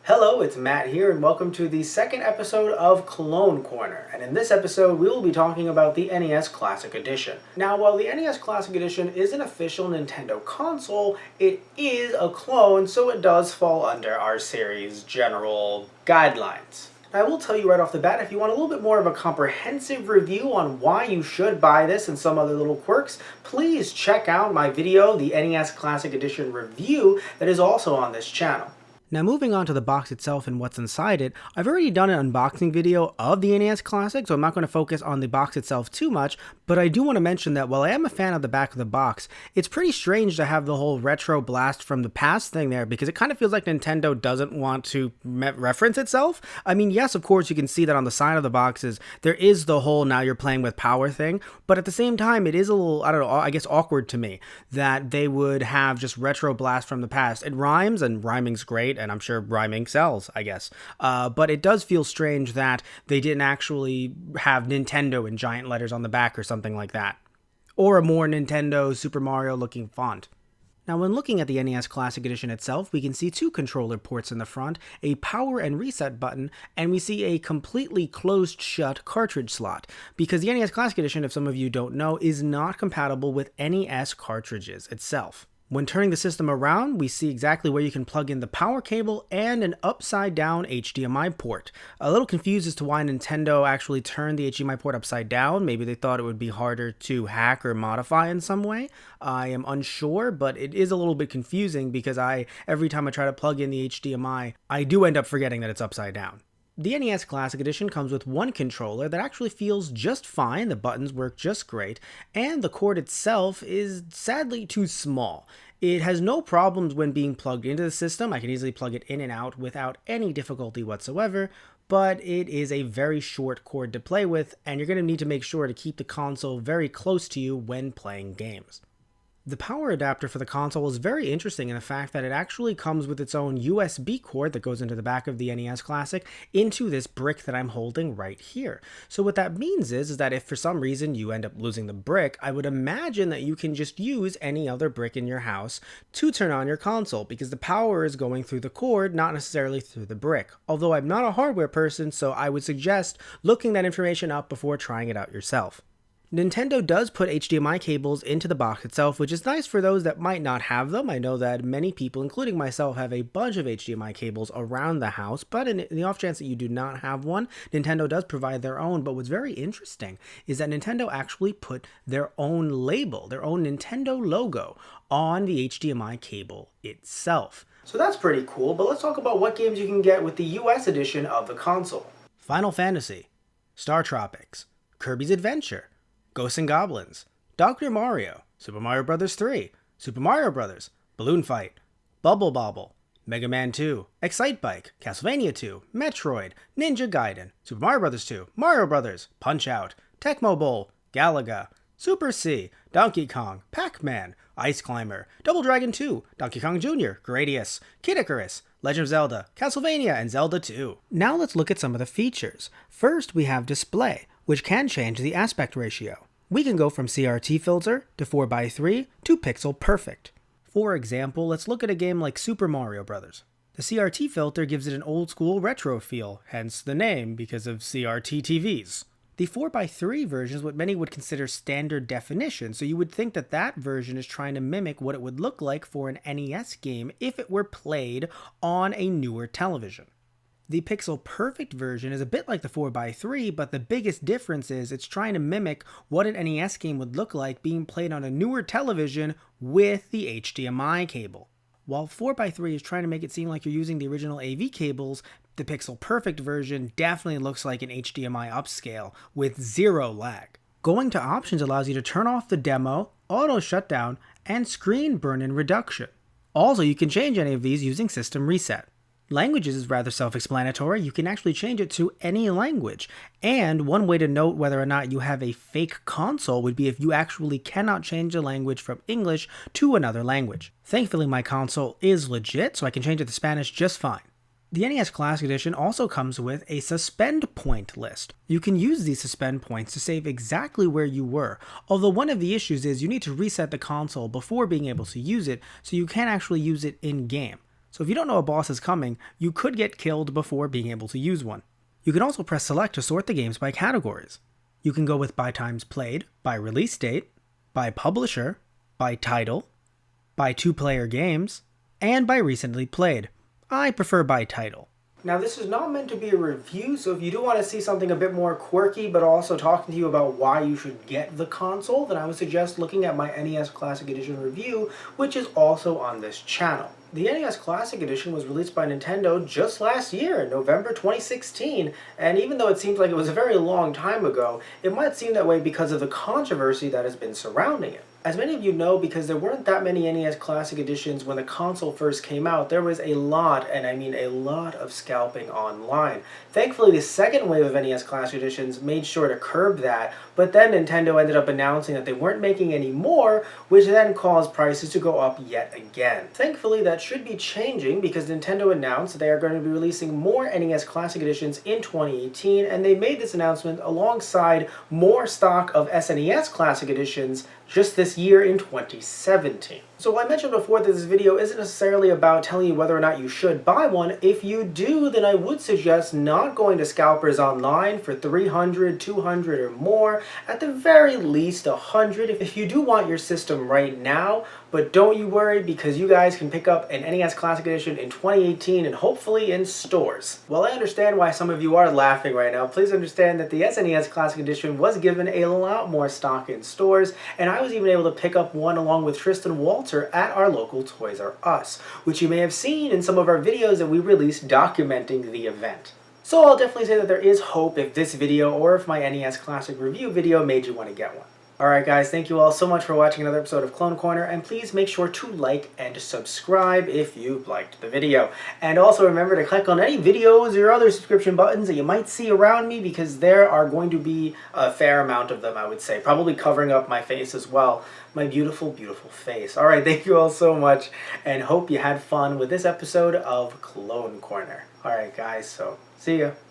Hello, it's Matt here, and welcome to the second episode of Clone Corner. And in this episode, we will be talking about the NES Classic Edition. Now, while the NES Classic Edition is an official Nintendo console, it is a clone, so it does fall under our series' general guidelines. I will tell you right off the bat, if you want a little bit more of a comprehensive review on why you should buy this and some other little quirks, please check out my video, the NES Classic Edition review, that is also on this channel. Now moving on to the box itself and what's inside it, I've already done an unboxing video of the NES Classic, so I'm not going to focus on the box itself too much, but I do want to mention that while I am a fan of the back of the box, it's pretty strange to have the whole retro blast from the past thing there, because it kind of feels like Nintendo doesn't want to reference itself. I mean, yes, of course, you can see that on the side of the boxes, there is the whole now you're playing with power thing, but at the same time, it is a little, I don't know, I guess awkward to me that they would have just retro blast from the past. It rhymes, and rhyming's great, and I'm sure rhyming sells, I guess. But it does feel strange that they didn't actually have Nintendo in giant letters on the back or something like that. Or a more Nintendo Super Mario looking font. Now when looking at the NES Classic Edition itself, we can see two controller ports in the front, a power and reset button, and we see a completely closed shut cartridge slot, because the NES Classic Edition, if some of you don't know, is not compatible with NES cartridges itself. When turning the system around, we see exactly where you can plug in the power cable and an upside down HDMI port. A little confused as to why Nintendo actually turned the HDMI port upside down. Maybe they thought it would be harder to hack or modify in some way. I am unsure, but it is a little bit confusing because every time I try to plug in the HDMI, I do end up forgetting that it's upside down. The NES Classic Edition comes with one controller that actually feels just fine, the buttons work just great, and the cord itself is sadly too small. It has no problems when being plugged into the system. I can easily plug it in and out without any difficulty whatsoever, but it is a very short cord to play with, and you're going to need to make sure to keep the console very close to you when playing games. The power adapter for the console is very interesting in the fact that it actually comes with its own USB cord that goes into the back of the NES Classic into this brick that I'm holding right here. So what that means is that if for some reason you end up losing the brick, I would imagine that you can just use any other brick in your house to turn on your console, because the power is going through the cord, not necessarily through the brick. Although I'm not a hardware person, so I would suggest looking that information up before trying it out yourself. Nintendo does put HDMI cables into the box itself, which is nice for those that might not have them. I know that many people, including myself, have a bunch of HDMI cables around the house, but in the off chance that you do not have one, Nintendo does provide their own. But what's very interesting is that Nintendo actually put their own label, their own Nintendo logo, on the HDMI cable itself. So that's pretty cool, but let's talk about what games you can get with the US edition of the console. Final Fantasy, Star Tropics, Kirby's Adventure, Ghosts and Goblins, Dr. Mario, Super Mario Bros. 3, Super Mario Bros., Balloon Fight, Bubble Bobble, Mega Man 2, Excite Bike, Castlevania 2, Metroid, Ninja Gaiden, Super Mario Bros. 2, Mario Bros., Punch-Out, Tecmo Bowl, Galaga, Super C, Donkey Kong, Pac-Man, Ice Climber, Double Dragon 2, Donkey Kong Jr., Gradius, Kid Icarus, Legend of Zelda, Castlevania, and Zelda 2. Now let's look at some of the features. First, we have display, which can change the aspect ratio. We can go from CRT filter to 4:3 to pixel perfect. For example, let's look at a game like Super Mario Bros. The CRT filter gives it an old school retro feel, hence the name because of CRT TVs. The 4:3 version is what many would consider standard definition, so you would think that that version is trying to mimic what it would look like for an NES game if it were played on a newer television. The Pixel Perfect version is a bit like the 4:3, but the biggest difference is it's trying to mimic what an NES game would look like being played on a newer television with the HDMI cable. While 4:3 is trying to make it seem like you're using the original AV cables, the Pixel Perfect version definitely looks like an HDMI upscale with zero lag. Going to options allows you to turn off the demo, auto shutdown, and screen burn-in reduction. Also, you can change any of these using system reset. Languages is rather self-explanatory. You can actually change it to any language. And one way to note whether or not you have a fake console would be if you actually cannot change the language from English to another language. Thankfully, my console is legit, so I can change it to Spanish just fine. The NES Classic Edition also comes with a suspend point list. You can use these suspend points to save exactly where you were, although one of the issues is you need to reset the console before being able to use it, so you can't actually use it in-game. So if you don't know a boss is coming, you could get killed before being able to use one. You can also press select to sort the games by categories. You can go with by times played, by release date, by publisher, by title, by two-player games, and by recently played. I prefer by title. Now this is not meant to be a review, so if you do want to see something a bit more quirky but also talking to you about why you should get the console, then I would suggest looking at my NES Classic Edition review, which is also on this channel. The NES Classic Edition was released by Nintendo just last year, in November 2016, and even though it seems like it was a very long time ago, it might seem that way because of the controversy that has been surrounding it. As many of you know, because there weren't that many NES Classic Editions when the console first came out, there was a lot, and I mean a lot, of scalping online. Thankfully, the second wave of NES Classic Editions made sure to curb that, but then Nintendo ended up announcing that they weren't making any more, which then caused prices to go up yet again. Thankfully, that should be changing because Nintendo announced they are going to be releasing more NES Classic Editions in 2018, and they made this announcement alongside more stock of SNES Classic Editions just this year in 2017. So I mentioned before that this video isn't necessarily about telling you whether or not you should buy one. If you do, then I would suggest not going to scalpers online for $300, $200 or more, at the very least $100 if you do want your system right now. But don't you worry, because you guys can pick up an NES Classic Edition in 2018 and hopefully in stores. While I understand why some of you are laughing right now, please understand that the SNES Classic Edition was given a lot more stock in stores, and I was even able to pick up one along with Tristan Walter at our local Toys R Us, which you may have seen in some of our videos that we released documenting the event. So I'll definitely say that there is hope if this video or if my NES Classic review video made you want to get one. Alright guys, thank you all so much for watching another episode of Clone Corner, and please make sure to like and subscribe if you liked the video. And also remember to click on any videos or other subscription buttons that you might see around me, because there are going to be a fair amount of them, I would say. Probably covering up my face as well. My beautiful, beautiful face. Alright, thank you all so much, and hope you had fun with this episode of Clone Corner. Alright guys, so see ya.